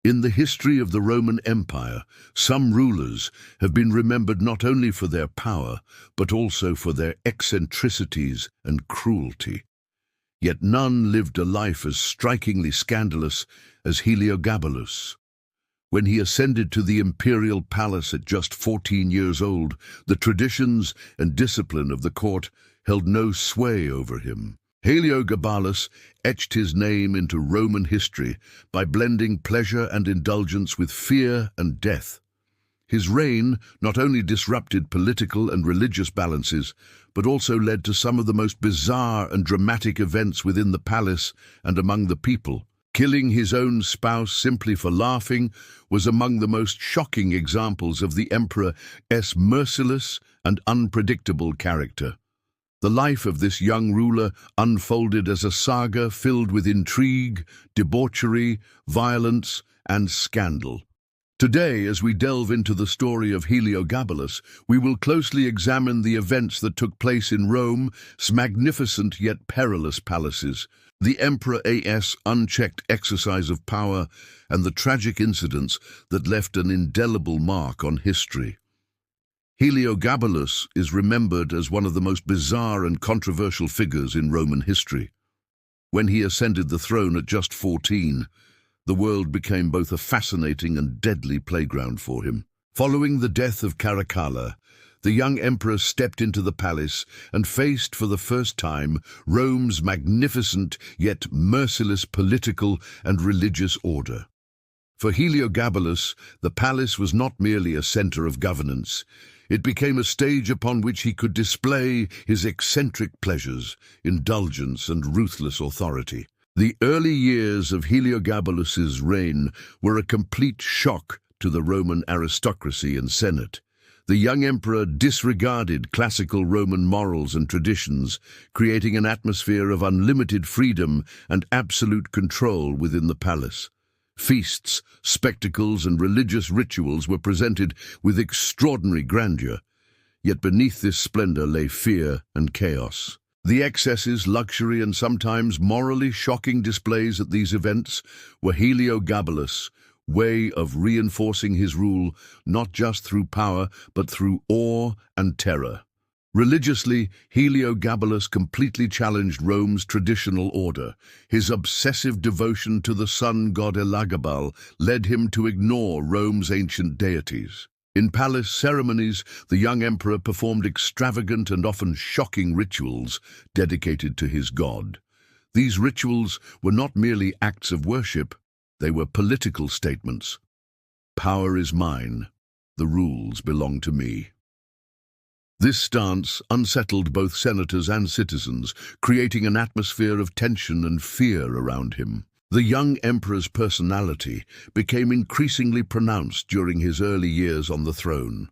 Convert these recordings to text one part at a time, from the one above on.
In the history of the Roman Empire, some rulers have been remembered not only for their power, but also for their eccentricities and cruelty. Yet none lived a life as strikingly scandalous as Heliogabalus. When he ascended to the imperial palace at just 14 years old, the traditions and discipline of the court held no sway over him. Heliogabalus etched his name into Roman history by blending pleasure and indulgence with fear and death. His reign not only disrupted political and religious balances, but also led to some of the most bizarre and dramatic events within the palace and among the people. Killing his own spouse simply for laughing was among the most shocking examples of the emperor's merciless and unpredictable character. The life of this young ruler unfolded as a saga filled with intrigue, debauchery, violence, and scandal. Today, as we delve into the story of Heliogabalus, we will closely examine the events that took place in Rome's magnificent yet perilous palaces, the emperor's unchecked exercise of power, and the tragic incidents that left an indelible mark on history. Heliogabalus is remembered as one of the most bizarre and controversial figures in Roman history. When he ascended the throne at just 14, the world became both a fascinating and deadly playground for him. Following the death of Caracalla, the young emperor stepped into the palace and faced for the first time Rome's magnificent yet merciless political and religious order. For Heliogabalus, the palace was not merely a center of governance. It became a stage upon which he could display his eccentric pleasures, indulgence, and ruthless authority. The early years of Heliogabalus's reign were a complete shock to the Roman aristocracy and Senate. The young emperor disregarded classical Roman morals and traditions, creating an atmosphere of unlimited freedom and absolute control within the palace. Feasts, spectacles, and religious rituals were presented with extraordinary grandeur, yet beneath this splendor lay fear and chaos. The excesses, luxury, and sometimes morally shocking displays at these events were Heliogabalus' way of reinforcing his rule not just through power, but through awe and terror. Religiously, Heliogabalus completely challenged Rome's traditional order. His obsessive devotion to the sun god Heliogabalus led him to ignore Rome's ancient deities. In palace ceremonies, the young emperor performed extravagant and often shocking rituals dedicated to his god. These rituals were not merely acts of worship, they were political statements. Power is mine, the rules belong to me. This stance unsettled both senators and citizens, creating an atmosphere of tension and fear around him. The young emperor's personality became increasingly pronounced during his early years on the throne.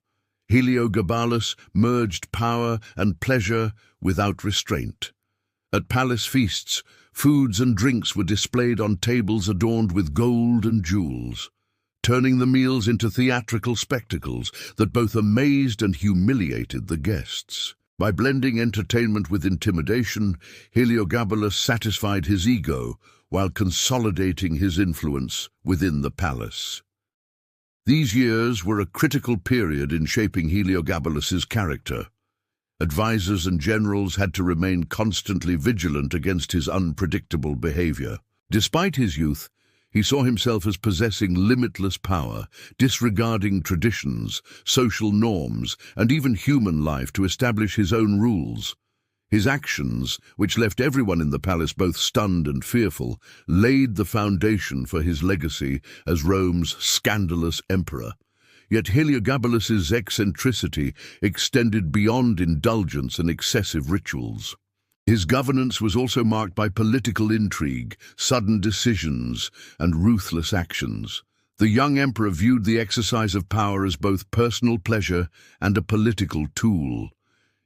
Heliogabalus merged power and pleasure without restraint. At palace feasts, foods and drinks were displayed on tables adorned with gold and jewels, turning the meals into theatrical spectacles that both amazed and humiliated the guests. By blending entertainment with intimidation, Heliogabalus satisfied his ego while consolidating his influence within the palace. These years were a critical period in shaping Heliogabalus's character. Advisors and generals had to remain constantly vigilant against his unpredictable behavior. Despite his youth, he saw himself as possessing limitless power, disregarding traditions, social norms, and even human life to establish his own rules. His actions, which left everyone in the palace both stunned and fearful, laid the foundation for his legacy as Rome's scandalous emperor. Yet Heliogabalus's eccentricity extended beyond indulgence and excessive rituals. His governance was also marked by political intrigue, sudden decisions, and ruthless actions. The young emperor viewed the exercise of power as both personal pleasure and a political tool.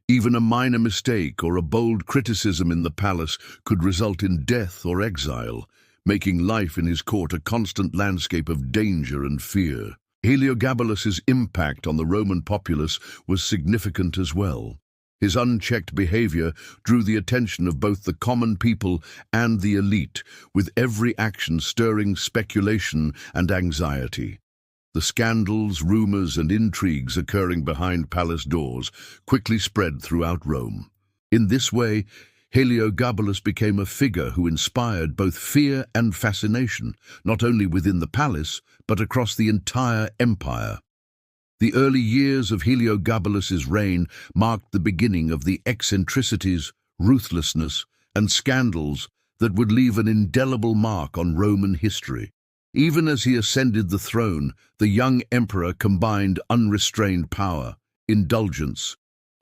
Even a minor mistake or a bold criticism in the palace could result in death or exile, making life in his court a constant landscape of danger and fear. Heliogabalus's impact on the Roman populace was significant as well. His unchecked behavior drew the attention of both the common people and the elite, with every action stirring speculation and anxiety. The scandals, rumors, and intrigues occurring behind palace doors quickly spread throughout Rome. In this way, Heliogabalus became a figure who inspired both fear and fascination, not only within the palace, but across the entire empire. The early years of Heliogabalus's reign marked the beginning of the eccentricities, ruthlessness, and scandals that would leave an indelible mark on Roman history. Even as he ascended the throne, the young emperor combined unrestrained power, indulgence,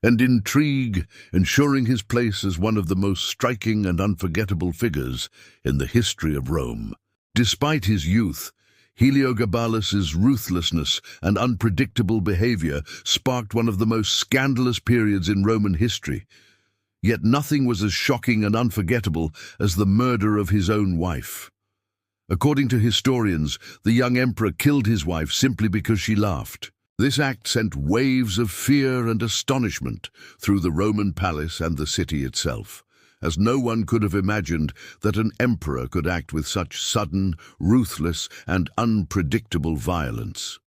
and intrigue, ensuring his place as one of the most striking and unforgettable figures in the history of Rome. Despite his youth, Heliogabalus's ruthlessness and unpredictable behavior sparked one of the most scandalous periods in Roman history. Yet nothing was as shocking and unforgettable as the murder of his own wife. According to historians, the young emperor killed his wife simply because she laughed. This act sent waves of fear and astonishment through the Roman palace and the city itself, as no one could have imagined that an emperor could act with such sudden, ruthless, and unpredictable violence.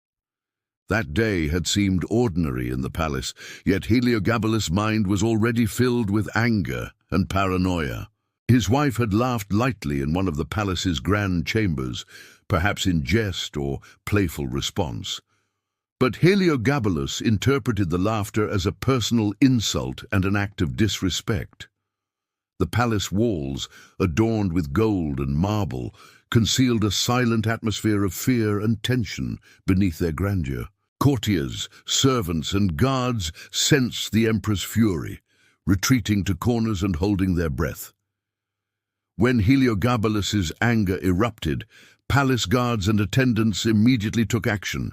That day had seemed ordinary in the palace, yet Heliogabalus' mind was already filled with anger and paranoia. His wife had laughed lightly in one of the palace's grand chambers, perhaps in jest or playful response. But Heliogabalus interpreted the laughter as a personal insult and an act of disrespect. The palace walls, adorned with gold and marble, concealed a silent atmosphere of fear and tension beneath their grandeur. Courtiers, servants, and guards sensed the emperor's fury, retreating to corners and holding their breath. When Heliogabalus's anger erupted, palace guards and attendants immediately took action.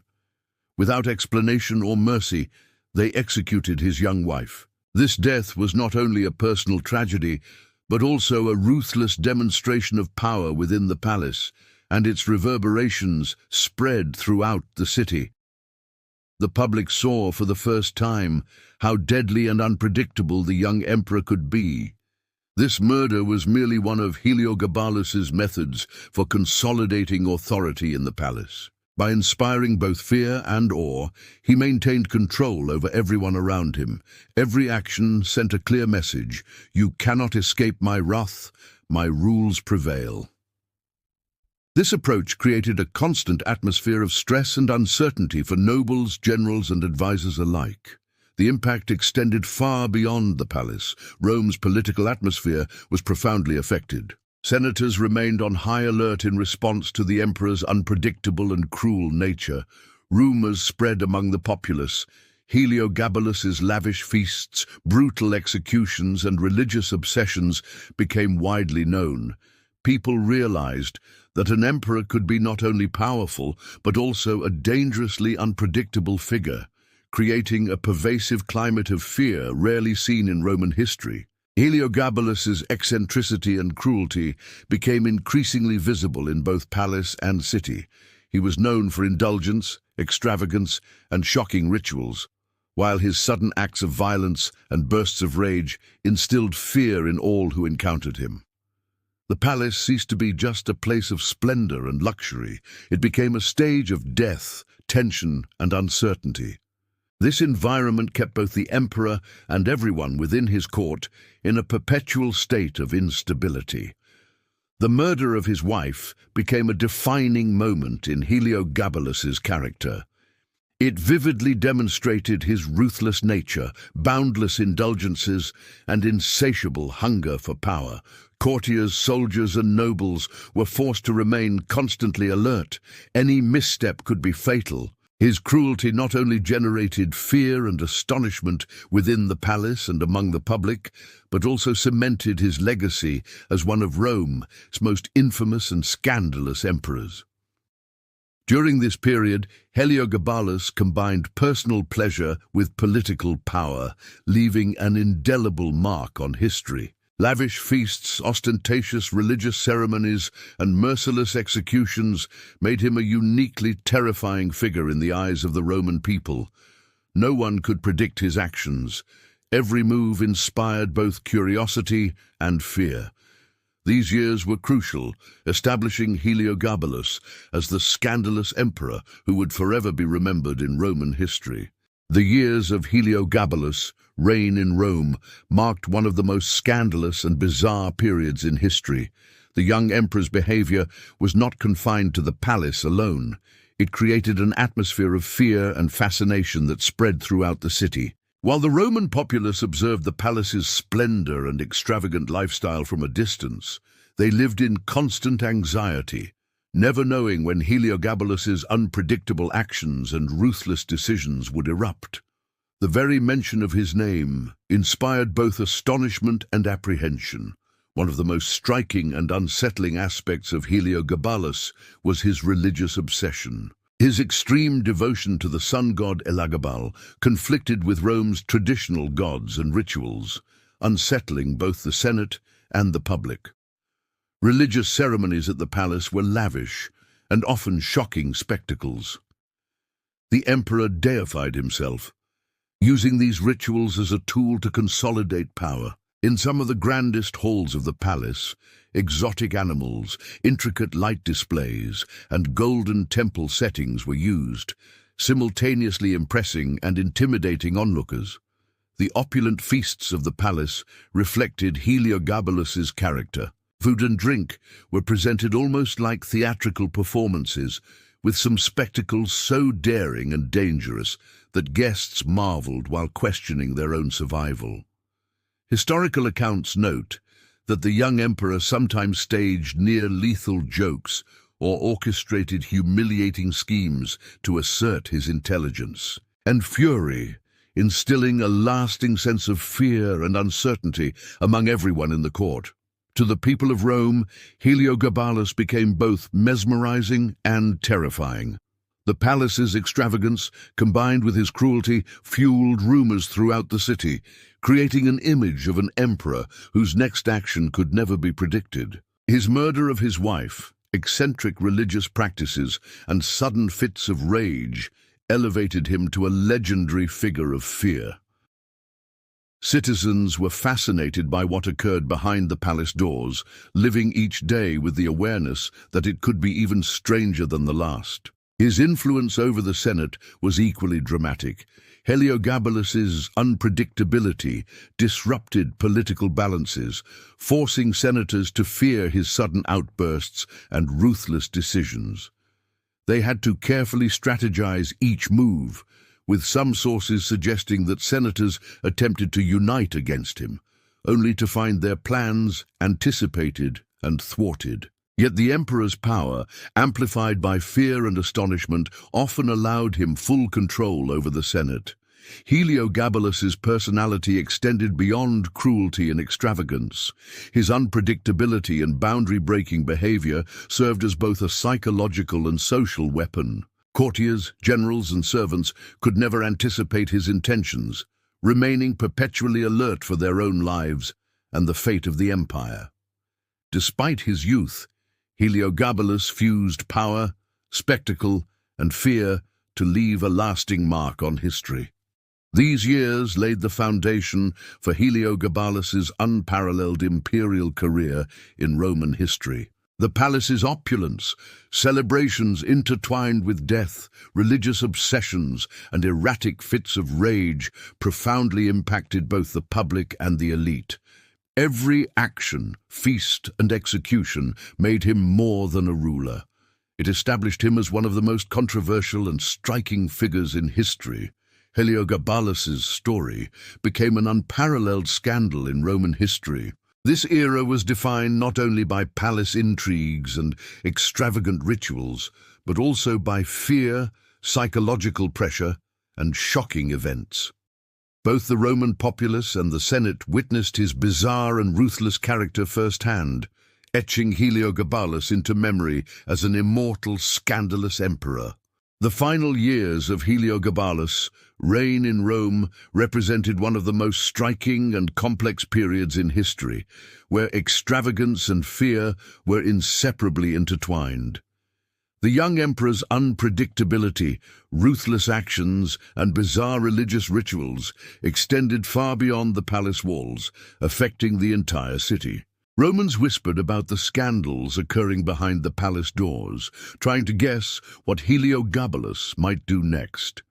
Without explanation or mercy, they executed his young wife. This death was not only a personal tragedy, but also a ruthless demonstration of power within the palace, and its reverberations spread throughout the city. The public saw for the first time how deadly and unpredictable the young emperor could be. This murder was merely one of Heliogabalus's methods for consolidating authority in the palace. By inspiring both fear and awe, he maintained control over everyone around him. Every action sent a clear message: you cannot escape my wrath, my rules prevail. This approach created a constant atmosphere of stress and uncertainty for nobles, generals, and advisors alike. The impact extended far beyond the palace. Rome's political atmosphere was profoundly affected. Senators remained on high alert in response to the emperor's unpredictable and cruel nature. Rumors spread among the populace. Heliogabalus's lavish feasts, brutal executions, and religious obsessions became widely known. People realized that an emperor could be not only powerful, but also a dangerously unpredictable figure, creating a pervasive climate of fear rarely seen in Roman history. Heliogabalus's eccentricity and cruelty became increasingly visible in both palace and city. He was known for indulgence, extravagance, and shocking rituals, while his sudden acts of violence and bursts of rage instilled fear in all who encountered him. The palace ceased to be just a place of splendor and luxury. It became a stage of death, tension, and uncertainty. This environment kept both the emperor and everyone within his court in a perpetual state of instability. The murder of his wife became a defining moment in Heliogabalus's character. It vividly demonstrated his ruthless nature, boundless indulgences, and insatiable hunger for power. Courtiers, soldiers, and nobles were forced to remain constantly alert. Any misstep could be fatal. His cruelty not only generated fear and astonishment within the palace and among the public, but also cemented his legacy as one of Rome's most infamous and scandalous emperors. During this period, Heliogabalus combined personal pleasure with political power, leaving an indelible mark on history. Lavish feasts, ostentatious religious ceremonies, and merciless executions made him a uniquely terrifying figure in the eyes of the Roman people. No one could predict his actions. Every move inspired both curiosity and fear. These years were crucial, establishing Heliogabalus as the scandalous emperor who would forever be remembered in Roman history. The years of Heliogabalus' reign in Rome marked one of the most scandalous and bizarre periods in history. The young emperor's behavior was not confined to the palace alone. It created an atmosphere of fear and fascination that spread throughout the city. While the Roman populace observed the palace's splendor and extravagant lifestyle from a distance, they lived in constant anxiety, never knowing when Heliogabalus's unpredictable actions and ruthless decisions would erupt. The very mention of his name inspired both astonishment and apprehension. One of the most striking and unsettling aspects of Heliogabalus was his religious obsession. His extreme devotion to the sun god Heliogabalus conflicted with Rome's traditional gods and rituals, unsettling both the Senate and the public. Religious ceremonies at the palace were lavish and often shocking spectacles. The emperor deified himself, using these rituals as a tool to consolidate power. In some of the grandest halls of the palace, exotic animals, intricate light displays, and golden temple settings were used, simultaneously impressing and intimidating onlookers. The opulent feasts of the palace reflected Heliogabalus's character. Food and drink were presented almost like theatrical performances, with some spectacles so daring and dangerous that guests marveled while questioning their own survival. Historical accounts note that the young emperor sometimes staged near-lethal jokes or orchestrated humiliating schemes to assert his intelligence and fury, instilling a lasting sense of fear and uncertainty among everyone in the court. To the people of Rome, Heliogabalus became both mesmerizing and terrifying. The palace's extravagance, combined with his cruelty, fueled rumors throughout the city, creating an image of an emperor whose next action could never be predicted. His murder of his wife, eccentric religious practices, and sudden fits of rage elevated him to a legendary figure of fear. Citizens were fascinated by what occurred behind the palace doors, living each day with the awareness that it could be even stranger than the last. His influence over the Senate was equally dramatic. Heliogabalus's unpredictability disrupted political balances, forcing senators to fear his sudden outbursts and ruthless decisions. They had to carefully strategize each move, with some sources suggesting that senators attempted to unite against him, only to find their plans anticipated and thwarted. Yet the emperor's power, amplified by fear and astonishment, often allowed him full control over the Senate. Heliogabalus's personality extended beyond cruelty and extravagance. His unpredictability and boundary-breaking behavior served as both a psychological and social weapon. Courtiers, generals, and servants could never anticipate his intentions, remaining perpetually alert for their own lives and the fate of the empire. Despite his youth, Heliogabalus fused power, spectacle, and fear to leave a lasting mark on history. These years laid the foundation for Heliogabalus's unparalleled imperial career in Roman history. The palace's opulence, celebrations intertwined with death, religious obsessions, and erratic fits of rage profoundly impacted both the public and the elite. Every action, feast, and execution made him more than a ruler. It established him as one of the most controversial and striking figures in history. Heliogabalus's story became an unparalleled scandal in Roman history. This era was defined not only by palace intrigues and extravagant rituals, but also by fear, psychological pressure, and shocking events. Both the Roman populace and the Senate witnessed his bizarre and ruthless character firsthand, etching Heliogabalus into memory as an immortal, scandalous emperor. The final years of Heliogabalus' reign in Rome represented one of the most striking and complex periods in history, where extravagance and fear were inseparably intertwined. The young emperor's unpredictability, ruthless actions, and bizarre religious rituals extended far beyond the palace walls, affecting the entire city. Romans whispered about the scandals occurring behind the palace doors, trying to guess what Heliogabalus might do next.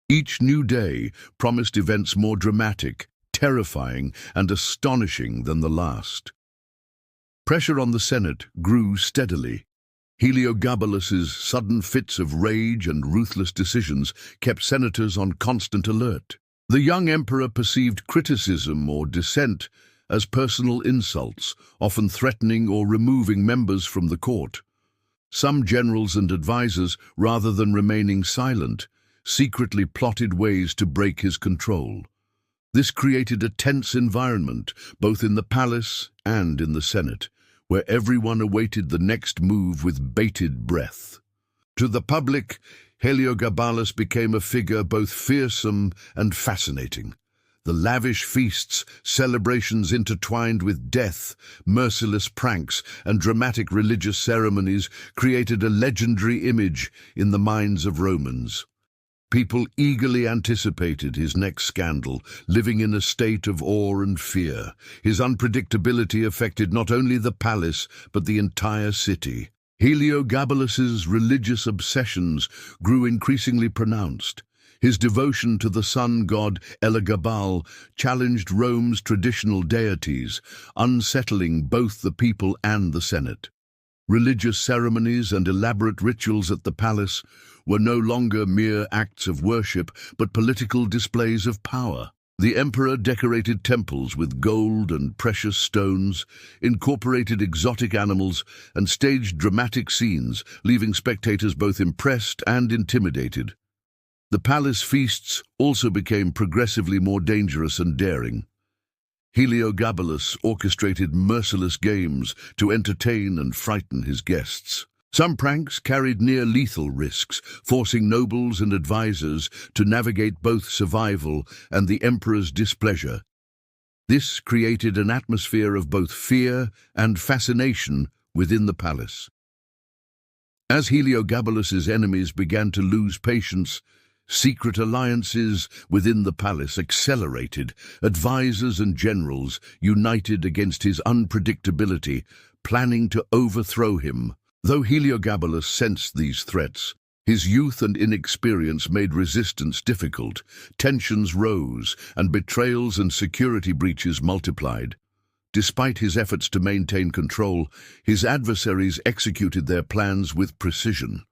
Each new day promised events more dramatic, terrifying, and astonishing than the last. Pressure on the Senate grew steadily. Heliogabalus's sudden fits of rage and ruthless decisions kept senators on constant alert. The young emperor perceived criticism or dissent as personal insults, often threatening or removing members from the court. Some generals and advisors, rather than remaining silent, secretly plotted ways to break his control. This created a tense environment, both in the palace and in the Senate, where everyone awaited the next move with bated breath. To the public, Heliogabalus became a figure both fearsome and fascinating. The lavish feasts, celebrations intertwined with death, merciless pranks, and dramatic religious ceremonies created a legendary image in the minds of Romans. People eagerly anticipated his next scandal, living in a state of awe and fear. His unpredictability affected not only the palace, but the entire city. Heliogabalus's religious obsessions grew increasingly pronounced. His devotion to the sun god Heliogabalus challenged Rome's traditional deities, unsettling both the people and the Senate. Religious ceremonies and elaborate rituals at the palace were no longer mere acts of worship, but political displays of power. The emperor decorated temples with gold and precious stones, incorporated exotic animals, and staged dramatic scenes, leaving spectators both impressed and intimidated. The palace feasts also became progressively more dangerous and daring. Heliogabalus orchestrated merciless games to entertain and frighten his guests. Some pranks carried near-lethal risks, forcing nobles and advisors to navigate both survival and the emperor's displeasure. This created an atmosphere of both fear and fascination within the palace. As Heliogabalus's enemies began to lose patience, secret alliances within the palace accelerated. Advisors and generals united against his unpredictability, planning to overthrow him. Though Heliogabalus sensed these threats, his youth and inexperience made resistance difficult. Tensions rose, and betrayals and security breaches multiplied. Despite his efforts to maintain control, his adversaries executed their plans with precision.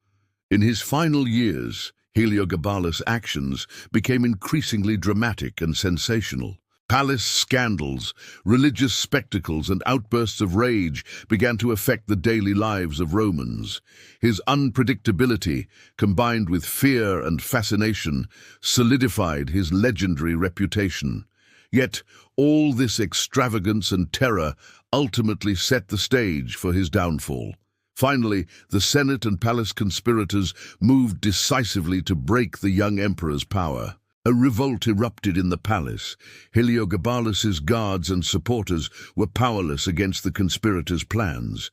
In his final years, Heliogabalus' actions became increasingly dramatic and sensational. Palace scandals, religious spectacles, and outbursts of rage began to affect the daily lives of Romans. His unpredictability, combined with fear and fascination, solidified his legendary reputation. Yet, all this extravagance and terror ultimately set the stage for his downfall. Finally, the Senate and palace conspirators moved decisively to break the young emperor's power. A revolt erupted in the palace. Heliogabalus's guards and supporters were powerless against the conspirators' plans.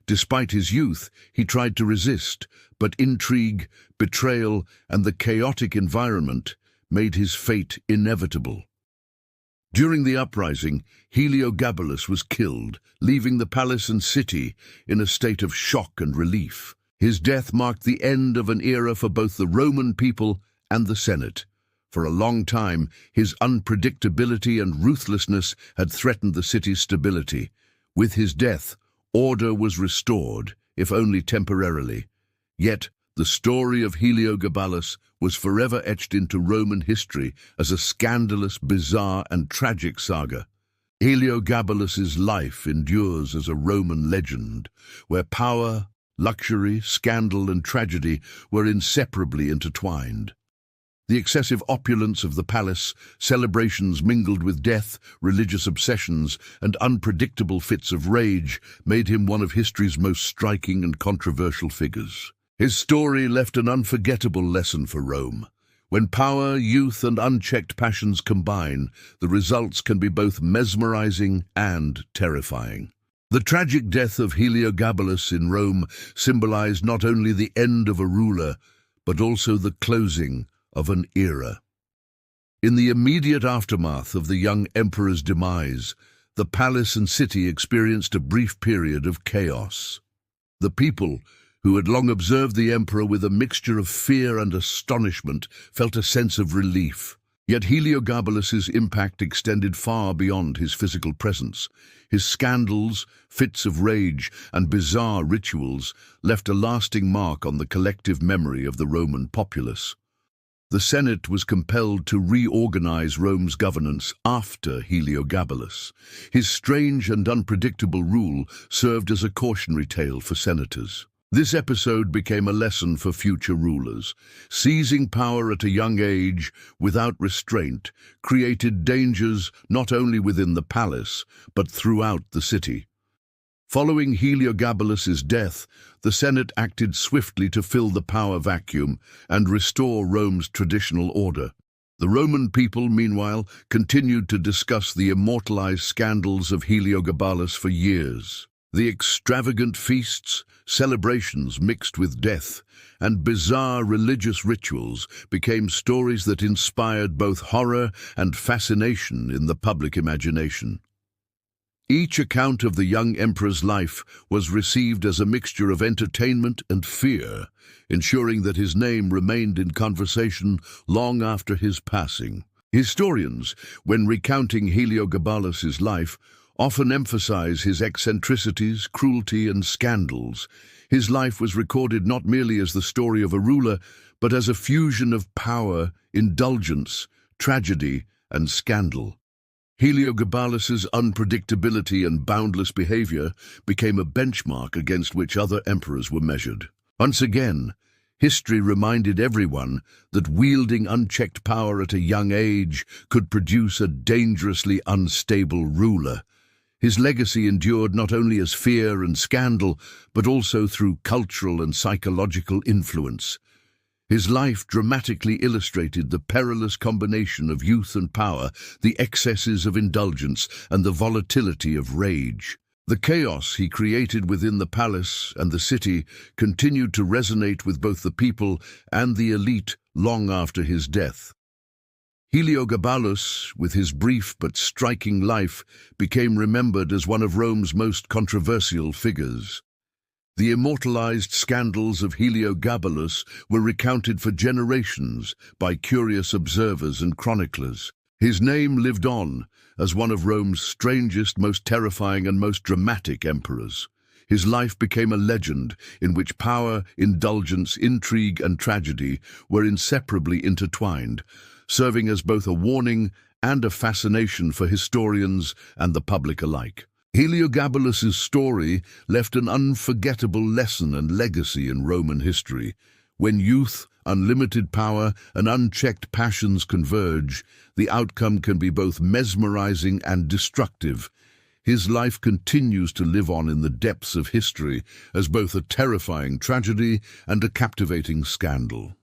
Despite his youth, he tried to resist, but intrigue, betrayal, and the chaotic environment made his fate inevitable. During the uprising, Heliogabalus was killed, leaving the palace and city in a state of shock and relief. His death marked the end of an era for both the Roman people and the Senate. For a long time, his unpredictability and ruthlessness had threatened the city's stability. With his death, order was restored, if only temporarily. Yet, the story of Heliogabalus was forever etched into Roman history as a scandalous, bizarre, and tragic saga. Heliogabalus's life endures as a Roman legend, where power, luxury, scandal, and tragedy were inseparably intertwined. The excessive opulence of the palace, celebrations mingled with death, religious obsessions, and unpredictable fits of rage made him one of history's most striking and controversial figures. His story left an unforgettable lesson for Rome. When power, youth, and unchecked passions combine, the results can be both mesmerizing and terrifying. The tragic death of Heliogabalus in Rome symbolized not only the end of a ruler, but also the closing of an era. In the immediate aftermath of the young emperor's demise, the palace and city experienced a brief period of chaos. The people, who had long observed the emperor with a mixture of fear and astonishment, felt a sense of relief. Yet Heliogabalus's impact extended far beyond his physical presence. His scandals, fits of rage, and bizarre rituals left a lasting mark on the collective memory of the Roman populace. The Senate was compelled to reorganize Rome's governance after Heliogabalus. His strange and unpredictable rule served as a cautionary tale for senators. This episode became a lesson for future rulers. Seizing power at a young age, without restraint, created dangers not only within the palace, but throughout the city. Following Heliogabalus's death, the Senate acted swiftly to fill the power vacuum and restore Rome's traditional order. The Roman people, meanwhile, continued to discuss the immortalized scandals of Heliogabalus for years. The extravagant feasts, celebrations mixed with death, and bizarre religious rituals became stories that inspired both horror and fascination in the public imagination. Each account of the young emperor's life was received as a mixture of entertainment and fear, ensuring that his name remained in conversation long after his passing. Historians, when recounting Heliogabalus's life, often emphasize his eccentricities, cruelty, and scandals. His life was recorded not merely as the story of a ruler, but as a fusion of power, indulgence, tragedy, and scandal. Heliogabalus's unpredictability and boundless behavior became a benchmark against which other emperors were measured. Once again, history reminded everyone that wielding unchecked power at a young age could produce a dangerously unstable ruler. His legacy endured not only as fear and scandal, but also through cultural and psychological influence. His life dramatically illustrated the perilous combination of youth and power, the excesses of indulgence, and the volatility of rage. The chaos he created within the palace and the city continued to resonate with both the people and the elite long after his death. Heliogabalus, with his brief but striking life, became remembered as one of Rome's most controversial figures. The immortalized scandals of Heliogabalus were recounted for generations by curious observers and chroniclers. His name lived on as one of Rome's strangest, most terrifying, and most dramatic emperors. His life became a legend in which power, indulgence, intrigue, and tragedy were inseparably intertwined, serving as both a warning and a fascination for historians and the public alike. Heliogabalus's story left an unforgettable lesson and legacy in Roman history. When youth, unlimited power, and unchecked passions converge, the outcome can be both mesmerizing and destructive. His life continues to live on in the depths of history as both a terrifying tragedy and a captivating scandal.